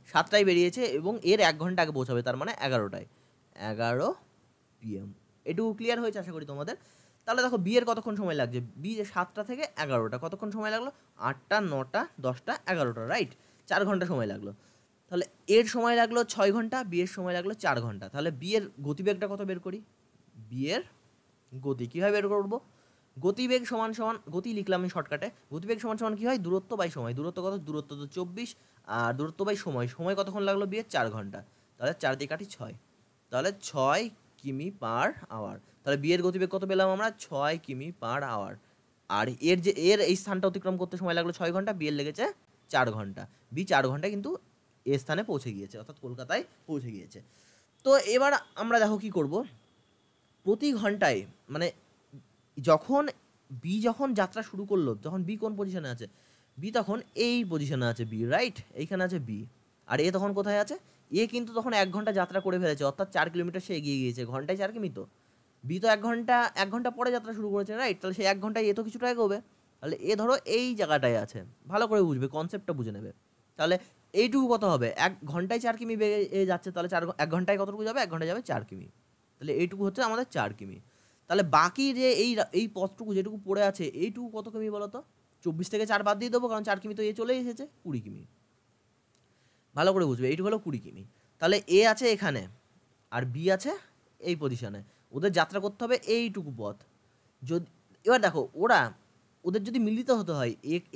7টায় বেরিয়েছে এবং এর 1 ঘন্টা আগে পৌঁছাবে, তার মানে 11টায়, 11 PM। এটুকু ক্লিয়ার হয়েছে আশা করি তোমাদের। তাহলে দেখো বি এর কতক্ষণ সময় লাগছে, বি যে 7টা থেকে 11টা, কতক্ষণ সময় লাগলো, 8টা 9টা 10টা 11টা, রাইট? 4 ঘন্টা সময় লাগলো। তাহলে এর সময় লাগলো 6 ঘন্টা, বি এর সময় লাগলো 4 ঘন্টা। তাহলে বি এর গতিবেগটা কত বের করি, বি এর গতি কীভাবে বের করবো, গতিবেগ সমান সমান, গতি লিখলাম আমি শর্টকাটে, গতিবেগ সমান সমান কী হয়, দূরত্ব বাই সময়। দূরত্ব কত, দূরত্ব তো 24, আর দূরত্ব বাই সময়, সময় কতক্ষণ লাগলো বিয়ের, 4 ঘন্টা। তাহলে 4 দিয়ে কাটি 6, তাহলে 6 কিমি পার আওয়ার। তাহলে বিয়ের গতিবেগ কত পেলাম আমরা, 6 কিমি পার আওয়ার। আর এর এই স্থানটা অতিক্রম করতে সময় লাগলো 6 ঘন্টা, বিয়ের লেগেছে 4 ঘন্টা। বি 4 ঘন্টায় কিন্তু এ স্থানে পৌঁছে গিয়েছে, অর্থাৎ কলকাতায় পৌঁছে গিয়েছে। তো এবার আমরা দেখো কি করব, প্রতি ঘন্টায়, মানে যখন বি যখন যাত্রা শুরু করলো, যখন বি কোন পজিশনে আছে, বি তখন এই পজিশনে আছে বি, রাইট? এইখানে আছে বি। আর এ তখন কোথায় আছে? এ কিন্তু তখন 1 ঘন্টা যাত্রা করে ফেলেছে, অর্থাৎ 4 কিলোমিটার সে এগিয়ে গিয়েছে, ঘন্টায় 4 কিমি তো। বি তো 1 ঘন্টা পরে যাত্রা শুরু করেছে, রাইট? তাহলে সেই 1 ঘন্টায় এ তো কিছুটা এগোবে। তাহলে এ ধরো এই জায়গাটায় আছে, ভালো করে বুঝবে, কনসেপ্টটা বুঝে নেবে। তাহলে এইটুকু কত হবে? 1 ঘন্টায় 4 কিমি বেগে এ যাচ্ছে, তাহলে 1 ঘন্টায় কতটুকু যাবে? 1 ঘন্টায় যাবে 4 কিমি। তাহলে এইটুকু হচ্ছে আমাদের 4 কিমি। তাহলে বাকি যে এই পথটুকু যেটুকু পড়ে আছে, এইটুকু কত কিমি বলো তো? 24 থেকে 4 বাদ দিয়ে দেবো, কারণ 4 কিমি তো এ চলেই এসেছে, 20 কিমি। ভালো করে বুঝবে, এইটুকু হলো 20 কিমি। তাহলে এ আছে এখানে, আর বি আছে এই পজিশনে, ওদের যাত্রা করতে হবে এইটুকু পথ। যদি এবার দেখো ওদের যদি মিলিত হতে হয়,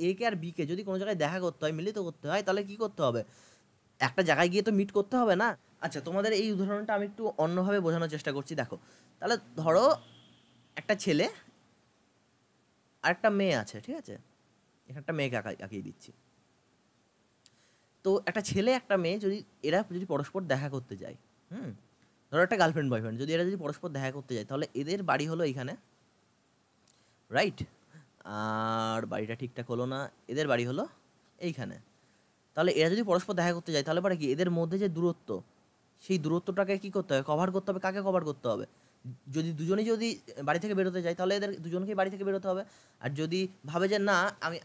এ কে আর বি কে যদি কোনো জায়গায় দেখা করতে হয়, মিলিত করতে হয়, তাহলে কি করতে হবে? একটা জায়গায় গিয়ে তো মিট করতে হবে না? আচ্ছা, তোমাদের এই উদাহরণটা আমি একটু অন্যভাবে বোঝানোর চেষ্টা করছি, দেখো। তাহলে ধরো একটা ছেলে আর একটা মেয়ে আছে, ঠিক আছে? এখানে একটা মেয়েকে আঁকিয়ে দিচ্ছি। তো একটা ছেলে একটা মেয়ে এরা যদি পরস্পর দেখা করতে যায়, ধরো একটা গার্লফ্রেন্ড বয়ফ্রেন্ড, যদি এরা যদি পরস্পর দেখা করতে যায়, তাহলে এদের বাড়ি হলো এইখানে, রাইট? আর বাড়িটা ঠিকঠাক হলো না, এদের বাড়ি হলো এইখানে। তাহলে এরা যদি পরস্পর দেখা করতে যায়, তাহলে পরে কি এদের মধ্যে যে দূরত্ব, সেই দূরত্বটাকে কি করতে হবে? কভার করতে হবে। কাকে কভার করতে হবে? যদি দুজনেই যদি বাড়ি থেকে বেরোতে যায়, তাহলে এদের দুজনকেই বাড়ি থেকে বেরোতে হবে। আর যদি ভাবে যে না,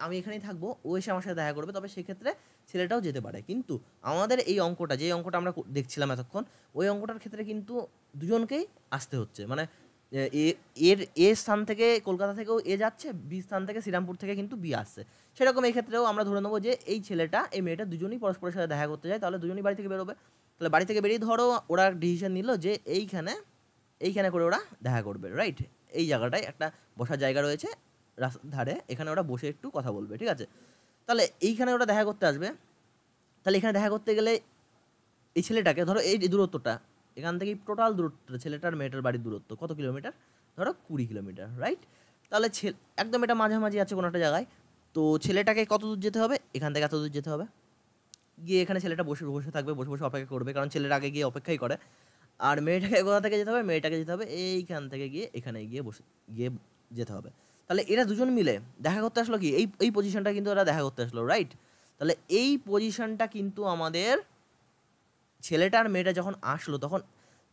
আমি এখানেই থাকবো, ও এসে আমার সাথে দেখা করবে, তবে সেক্ষেত্রে ছেলেটাও যেতে পারে। কিন্তু আমাদের এই অঙ্কটা, যে অঙ্কটা আমরা দেখছিলাম এতক্ষণ, ওই অঙ্কটার ক্ষেত্রে কিন্তু দুজনকেই আসতে হচ্ছে। মানে এ স্থান থেকে, কলকাতা থেকেও এ যাচ্ছে, বি স্থান থেকে, শ্রীরামপুর থেকে কিন্তু বি আসছে। সেরকম এই ক্ষেত্রেও আমরা ধরে নেবো যে এই ছেলেটা এই মেয়েটা দুজনেই পরস্পরের সাথে দেখা করতে যায়, তাহলে দুজনেই বাড়ি থেকে বেরোবে। তাহলে বাড়ি থেকে বেরিয়ে ধরো ওরা ডিসিশন নিল যে এইখানে করে ওরা দেখা করবে, রাইট? এই জায়গাটায় একটা বসার জায়গা রয়েছে রাস্তার ধারে, এখানে ওরা বসে একটু কথা বলবে, ঠিক আছে? তাহলে এইখানে ওরা দেখা করতে আসবে। তাহলে এখানে দেখা করতে গেলে এই ছেলেটাকে ধরো, এই দূরত্বটা এখান থেকে টোটাল দূরত্ব, ছেলেটার মেয়েটার বাড়ির দূরত্ব কত কিলোমিটার? ধরো 20 কিলোমিটার, রাইট? তাহলে একদম এটা মাঝামাঝি আছে কোনো একটা জায়গায়। তো ছেলেটাকে কত দূর যেতে হবে? এখান থেকে এত দূর যেতে হবে। গিয়ে এখানে ছেলেটা বসে বসে থাকবে, বসে বসে অপেক্ষা করবে, কারণ ছেলেটা আগে গিয়ে অপেক্ষাই করে। আর মেয়েটাকে কোথা থেকে যেতে হবে? মেয়েটাকে যেতে হবে এইখান থেকে গিয়ে এখানে গিয়ে যেতে হবে। তাহলে এরা দুজন মিলে দেখা করতে আসলো, কি এই পজিশনটা কিন্তু এরা দেখা করতে আসলো, রাইট? তাহলে এই পজিশনটা কিন্তু আমাদের ছেলেটা আর মেয়েটা যখন আসলো, তখন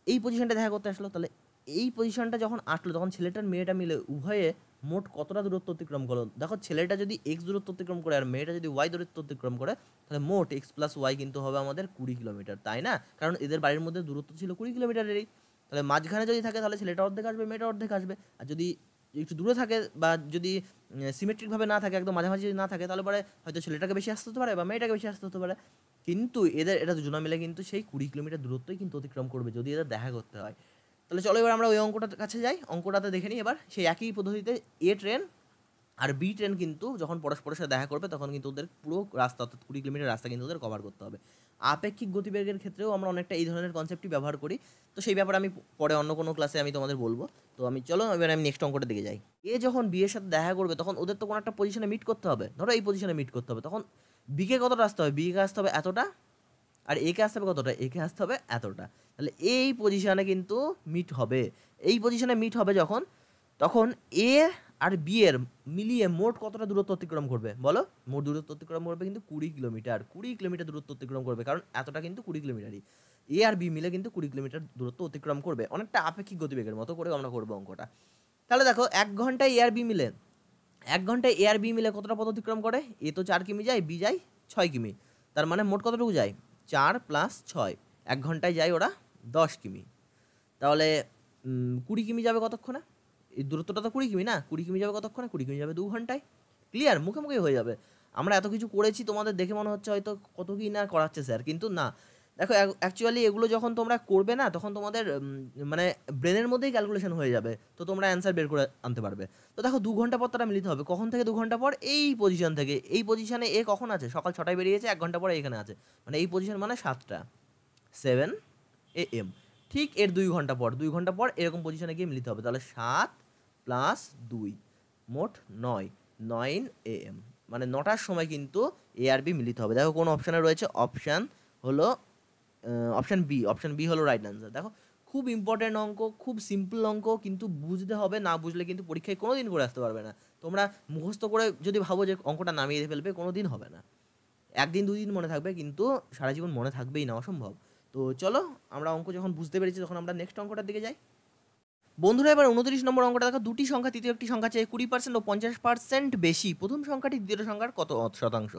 এই পজিশনটা দেখা করতে আসলো। তাহলে এই পজিশনটা যখন আসলো, তখন ছেলেটার মেয়েটা মিলে উভয়ে মোট কতটা দূরত্ব অতিক্রম করলো? দেখো, ছেলেটা যদি এক্স দূরত্ব অতিক্রম করে আর মেয়েটা যদি ওয়াই দূরত্ব অতিক্রম করে, তাহলে মোট এক্স প্লাস ওয়াই কিন্তু হবে আমাদের 20 কিলোমিটার, তাই না? কারণ এদের বাড়ির মধ্যে দূরত্ব ছিল 20 কিলোমিটারেরই। তাহলে মাঝখানে যদি থাকে, তাহলে ছেলেটা অর্ধেক আসবে, মেয়েটা অর্ধেক আসবে। আর যদি একটু দূরে থাকে, বা যদি সিমেট্রিকভাবে না থাকে, একদম মাঝামাঝি না থাকে, তাহলে পরে হয়তো ছেলেটাকে বেশি আসতে হতে পারে বা মেয়েটাকে বেশি আসতে হতে পারে। কিন্তু এরা দুজনা মিলে কিন্তু সেই 20 কিলোমিটার দূরত্বই কিন্তু অতিক্রম করবে যদি এদের দেখা করতে হয়। তাহলে চলো এবার আমরা ওই অঙ্কটার কাছে যাই, অঙ্কটাতে দেখে নিই এবার। সেই একই পদ্ধতিতে এ ট্রেন আর বি ট্রেন কিন্তু যখন পরস্পরের সাথে দেখা করবে, তখন কিন্তু ওদের পুরো রাস্তা, অর্থাৎ 20 কিলোমিটার রাস্তা কিন্তু ওদের কভার করতে হবে। আপেক্ষিক গতিবেগের ক্ষেত্রেও আমরা অনেকটা এই ধরনের কনসেপ্টই ব্যবহার করি। তো সেই ব্যাপারে আমি পরে অন্য কোনো ক্লাসে আমি তোমাদের বলবো। তো চলো এবার আমি নেক্সট অঙ্কটার দিকে যাই। এ যখন বি এর সাথে দেখা করবে, তখন ওদের তো কোনো একটা পজিশনে মিট করতে হবে। ধরো এই পজিশনে মিট করতে হবে, তখন বিকে কতটা আসতে হবে? বিকে আসতে হবে এতটা, আর একে আসতে হবে কতটা? একে আসতে হবে এতটা। তাহলে এই পজিশনে কিন্তু মিট হবে। এই পজিশনে মিট হবে যখন, তখন এ আর বি এর মিলিয়ে মোট কতটা দূরত্ব অতিক্রম করবে বলো? মোট দূরত্ব অতিক্রম করবে কিন্তু 20 কিলোমিটার। 20 কিলোমিটার দূরত্ব অতিক্রম করবে, কারণ এতটা কিন্তু 20 কিলোমিটারই। এ আর বি মিলে কিন্তু 20 কিলোমিটার দূরত্ব অতিক্রম করবে, অনেকটা আপেক্ষিক গতিবেগের মতো করে আমরা করবো অঙ্কটা। তাহলে দেখো, 1 ঘন্টায় এ আর বি মিলে কতটা পথ অতিক্রম করে? এ তো 4 কিমি যায়, বি যায় 6 কিমি। তার মানে মোট কতটুকু যায়? 4 + 6, 1 ঘন্টায় যায় ওরা 10 কিমি। তাহলে 20 কিমি যাবে কতক্ষণে? এই দূরত্বটা তো 20 কিমি না, 20 কিমি যাবে কতক্ষণে? 20 কিমি যাবে 2 ঘন্টায়। ক্লিয়ার? মুখে মুখেই হয়ে যাবে। আমরা এত কিছু করেছি, তোমাদের দেখে মনে হচ্ছে হয়তো কত কি না করাচ্ছে স্যার, কিন্তু না। দেখো, অ্যাকচুয়ালি এগুলো যখন তোমরা করবে না, তখন তোমাদের মানে ব্রেনের মধ্যেই ক্যালকুলেশন হয়ে যাবে, তো তোমরা অ্যান্সার বের করে আনতে পারবে। তো দেখো, 2 ঘন্টা পর তারা মিলিত হবে। কখন থেকে 2 ঘন্টা পর? এই পজিশন থেকে। এই পজিশনে এ কখন আছে? সকাল 6টায় বেরিয়েছে, 1 ঘন্টা পরে এখানে আছে। মানে এই পজিশন মানে 7টা, 7 AM। ঠিক এর 2 ঘন্টা পর, 2 ঘন্টা পর এরকম পজিশনে গিয়ে মিলিত হবে। তাহলে 7 + 2 মোট 9 AM। মানে 9টার সময় কিন্তু এ আর বি মিলিত হবে। দেখো কোন অপশানে রয়েছে? অপশান হলো অপশান বি হলো রাইট অ্যান্সার। দেখো, খুব ইম্পর্টেন্ট অঙ্ক, খুব সিম্পল অঙ্ক, কিন্তু বুঝতে হবে, না বুঝলে কিন্তু পরীক্ষায় কোনোদিন করে আসতে পারবে না। তোমরা মুখস্থ করে যদি ভাবো যে অঙ্কটা নামিয়ে ফেলবে, কোনো দিন হবে না। একদিন দুদিন মনে থাকবে, কিন্তু সারা জীবন মনে থাকবেই না, অসম্ভব। তো চলো আমরা অঙ্ক যখন বুঝতে পেরেছি তখন আমরা নেক্সট অঙ্কটার দিকে যাই। বন্ধুরা এবার 29 নম্বর অঙ্কটা দেখো, দুটি সংখ্যা তৃতীয় একটি সংখ্যা চেয়ে 20% ও 50% বেশি, প্রথম সংখ্যাটি দ্বিতীয় সংখ্যার কত শতাংশ?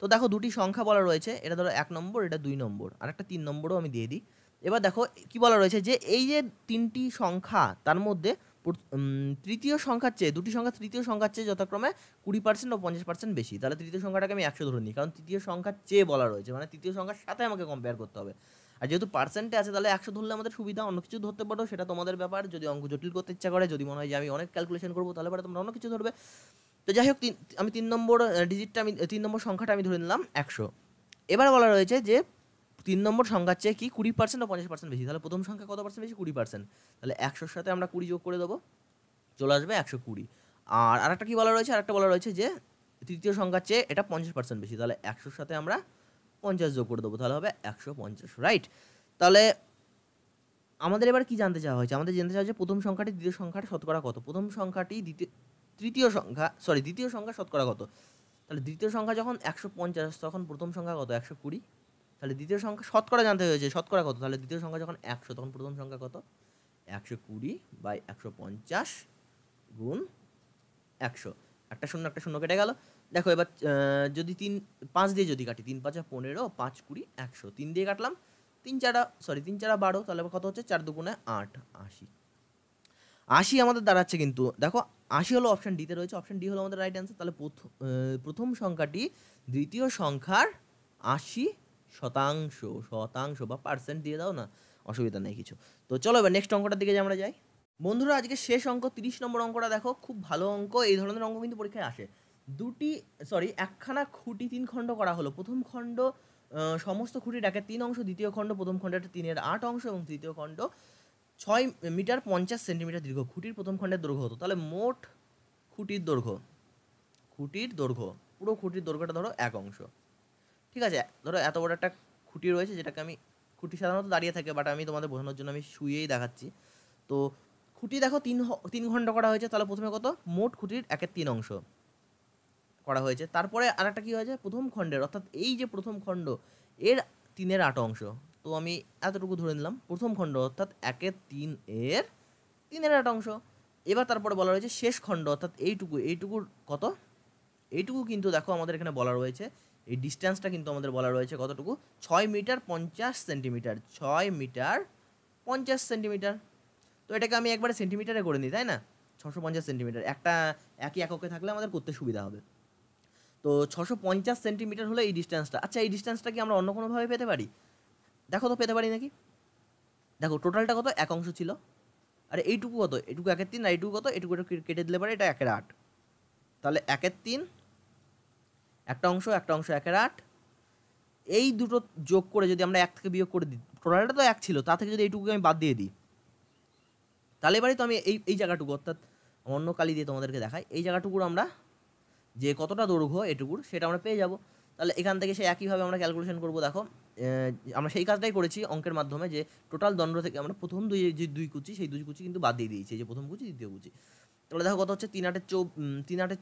তো দেখো দুটি সংখ্যা বলা রয়েছে, এটা ধরো 1 নম্বর, এটা 2 নম্বর, আর একটা 3 নম্বরও আমি দিয়ে দিই। এবার দেখো কি বলা রয়েছে যে এই যে তিনটি সংখ্যা তার মধ্যে তৃতীয় সংখ্যার চেয়ে, দুটি সংখ্যা তৃতীয় সংখ্যার চেয়ে যথাক্রমে 20% ও 50% বেশি। তাহলে তৃতীয় সংখ্যাটাকে আমি 100 ধরে নিই, কারণ তৃতীয় সংখ্যার চেয়ে বলা রয়েছে, মানে তৃতীয় সংখ্যার সাথে আমাকে কম্পেয়ার করতে হবে। আর যেহেতু পার্সেন্টে আছে তাহলে 100 ধরলে আমাদের সুবিধা, অন্য কিছু ধরতে পারো, সেটা তোমাদের ব্যাপার। যদি অঙ্ক জটিল করতে ইচ্ছা করে, যদি মনে হয় যে আমি অনেক ক্যালকুলেশন করবো, তাহলে পরে তোমরা অন্য কিছু ধরবে। তো যাই হোক, আমি 3 নম্বর ডিজিটটা, আমি 3 নম্বর সংখ্যাটা আমি ধরে নিলাম 100। এবার বলা রয়েছে যে 3 নম্বর সংখ্যার চেয়ে কি 20% ও 50% বেশি। তাহলে প্রথম সংখ্যা কত পার্সেন্ট বেশি? 20%। তাহলে 100-র সাথে আমরা 20 যোগ করে দেবো, চলে আসবে 120। আর আরেকটা কি বলা রয়েছে, আরেকটা বলা রয়েছে যে তৃতীয় সংখ্যার চেয়ে এটা 50% বেশি। তাহলে 100-র সাথে আমরা 50 যোগ করে দেবো, তাহলে হবে 150, রাইট? তাহলে আমাদের এবার কি জানতে চাওয়া হয়েছে? আমাদের জানতে চাওয়া হয়েছে প্রথম সংখ্যাটি দ্বিতীয় সংখ্যার শতকরা কত। প্রথম সংখ্যাটি দ্বিতীয় সংখ্যা শতকরা কত? তাহলে দ্বিতীয় সংখ্যা যখন 150, তখন প্রথম সংখ্যা কত? 120। তাহলে দ্বিতীয় সংখ্যা শতকরা জানতে হয়েছে, শতকরা কত? তাহলে দ্বিতীয় সংখ্যা যখন 100, তখন প্রথম সংখ্যা কত? 120/150 গুণ 100। একটা শূন্য একটা শূন্য কেটে গেল। দেখো এবার যদি 5 দিয়ে যদি কাটি, 3 5 15, 5 20 100, 3 দিয়ে কাটলাম, 3 4 12, তাহলে কত হচ্ছে? 4 2 8, 80। 80 আমাদের দাঁড়াচ্ছে, কিন্তু দেখো 80 হলো অপশন ডিতে রয়েছে, অপশন ডি হলো আমাদের রাইট অ্যান্সার। তাহলে প্রথম সংখ্যাটি দ্বিতীয় সংখ্যার 80% বা পার্সেন্ট দিয়ে দাও না, অসুবিধা নেই কিছু। তো চলো এবার নেক্সট অঙ্কটার দিকে আমরা যাই। বন্ধুরা আজকে শেষ অঙ্ক 30 নম্বর অঙ্কটা দেখো, খুব ভালো অঙ্ক। এই ধরনের অঙ্ক কিন্তু পরীক্ষায় আসে। একখানা খুঁটি 3 খণ্ড করা হলো। প্রথম খণ্ড সমস্ত খুঁটির 1/3 অংশ, দ্বিতীয় খণ্ড প্রথম খণ্ডের 3/8 অংশ, এবং তৃতীয় খণ্ড 6 মিটার 50 সেন্টিমিটার দীর্ঘ। খুঁটির প্রথম খণ্ডের দৈর্ঘ্য হতো। তাহলে মোট খুঁটির দৈর্ঘ্য, পুরো খুঁটির দৈর্ঘ্যটা ধরো 1 অংশ, ঠিক আছে? ধরো এত বড় একটা খুঁটি রয়েছে, যেটাকে আমি, খুঁটি সাধারণত দাঁড়িয়ে থাকে, বাট আমি তোমাদের বোঝানোর জন্য আমি শুয়েই দেখাচ্ছি। তো খুঁটি দেখো 3 খণ্ড করা হয়েছে। তাহলে প্রথমে কত? মোট খুঁটির 1/3 অংশ করা হয়েছে। তারপরে আর একটা কী হয়েছে? প্রথম খণ্ডের, অর্থাৎ এই যে প্রথম খণ্ড, এর 3/8 অংশ। তো আমি এতটুকু ধরে নিলাম প্রথম খণ্ড, অর্থাৎ 1/3 এর 3/8 অংশ। এবার তারপরে বলা রয়েছে শেষ খণ্ড, অর্থাৎ এইটুকুর কত? এইটুকু কিন্তু দেখো আমাদের এখানে বলা রয়েছে, এই ডিস্টেন্সটা কিন্তু আমাদের বলা রয়েছে কতটুকু? 6 মিটার 50 সেন্টিমিটার, 6 মিটার 50 সেন্টিমিটার। তো এটাকে আমি একবারে সেন্টিমিটারে করে নিই, তাই না? 650 সেন্টিমিটার, একটা একই এককে থাকলে আমাদের করতে সুবিধা হবে। তো 650 সেন্টিমিটার হলো এই ডিস্টেন্সটা। আচ্ছা, এই ডিস্টেন্সটা কি আমরা অন্য কোনোভাবে পেতে পারি? দেখো তো পেতে পারি নাকি। দেখো টোটালটা কত? 1 অংশ ছিল। আর এইটুকু কত? এইটুকু 1/3, আর এইটুকু কত? এইটুকু কেটে দিলে পারে, এটা 1/8। তাহলে 1/3 একটা অংশ 1/8, এই দুটো যোগ করে যদি আমরা 1 থেকে বিয়োগ করে দিই, টোটালটা তো 1 ছিল, তা থেকে যদি এইটুকুকে আমি বাদ দিয়ে দিই, তাহলে এবারে তো আমি এই জায়গাটুকু, অর্থাৎ অন্য কালি দিয়ে তোমাদেরকে দেখাই, এই জায়গাটুকুর আমরা যে কতটা দৈর্ঘ্য এটুকুর, সেটা আমরা পেয়ে যাব। তাহলে এখান থেকে সেই একইভাবে আমরা ক্যালকুলেশন করব। দেখো আমরা সেই কাজটাই করেছি অঙ্কের মাধ্যমে, যে টোটাল দণ্ড থেকে আমরা প্রথম দুই কুচি, সেই 2 কুচি কিন্তু বাদ দিয়ে দিয়েছি, এই যে প্রথম কুচি দ্বিতীয় কুচি। তাহলে দেখো কত হচ্ছে? 3 8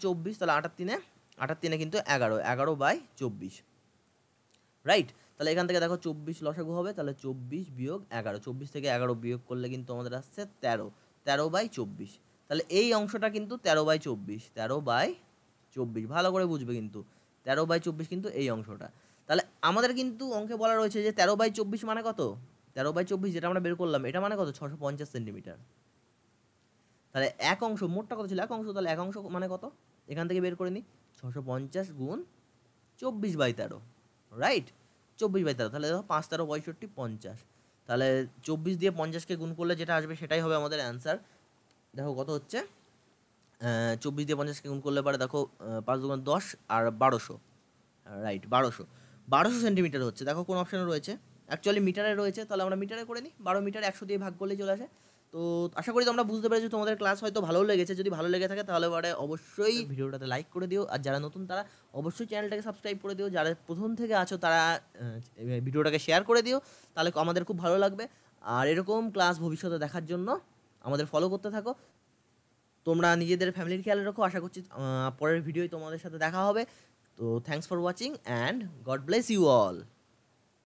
24, তাহলে 8 3 কিন্তু 11/24, রাইট? তাহলে এখান থেকে দেখো 24 লসাগু হবে, তাহলে 24 বিয়োগ 11, 24 থেকে 11 বিয়োগ করলে কিন্তু আমাদের আসছে 13/24। তাহলে এই অংশটা কিন্তু 13/24, 13/24, ভালো করে বুঝবে কিন্তু, 13/24 কিন্তু এই অংশটা। তাহলে আমাদের কিন্তু অঙ্কে বলা রয়েছে যে 13/24 মানে কত? 13/24 যেটা আমরা বের করলাম, এটা মানে কত? 650 সেন্টিমিটার। তাহলে 1 অংশ, মোটটা কত ছিল? 1 অংশ, তাহলে 1 অংশ মানে কত? এখান থেকে বের করে নিই, 650 গুণ 24/13, রাইট? 24/13, তাহলে দেখো 5 13 65 50। তাহলে 24 দিয়ে 50কে গুণ করলে যেটা আসবে সেটাই হবে আমাদের অ্যান্সার। দেখো কত হচ্ছে? 24 দিয়ে 50কে গুণ করলে পারে, দেখো 5 2 10 আর 1200, রাইট? 1200 সেন্টিমিটার হচ্ছে। দেখো কোন অপশানে রয়েছে? অ্যাকচুয়ালি মিটারে রয়েছে, তাহলে আমরা মিটারে করে নিই। 12 মিটার 100 দিয়ে ভাগ করলেই চলে আসে। তো আশা করি তোমরা বুঝতে পেরেছো, তোমাদের ক্লাস হয়তো ভালো লেগেছে। যদি ভালো লেগে থাকে তাহলে পরে অবশ্যই ভিডিওটাতে লাইক করে দিও, আর যারা নতুন তারা অবশ্যই চ্যানেলটাকে সাবস্ক্রাইব করে দিও। যারা প্রথম থেকে আছো তারা ভিডিওটাকে শেয়ার করে দিও, তাহলে আমাদের খুব ভালো লাগবে। আর এরকম ক্লাস ভবিষ্যতে দেখার জন্য আমাদের ফলো করতে থাকো। তোমরা নিজেদের ফ্যামিলির খেয়াল রাখো। আশা করছি পরের ভিডিওয় তোমাদের সাথে দেখা হবে। তো তো thanks for watching and God bless you all.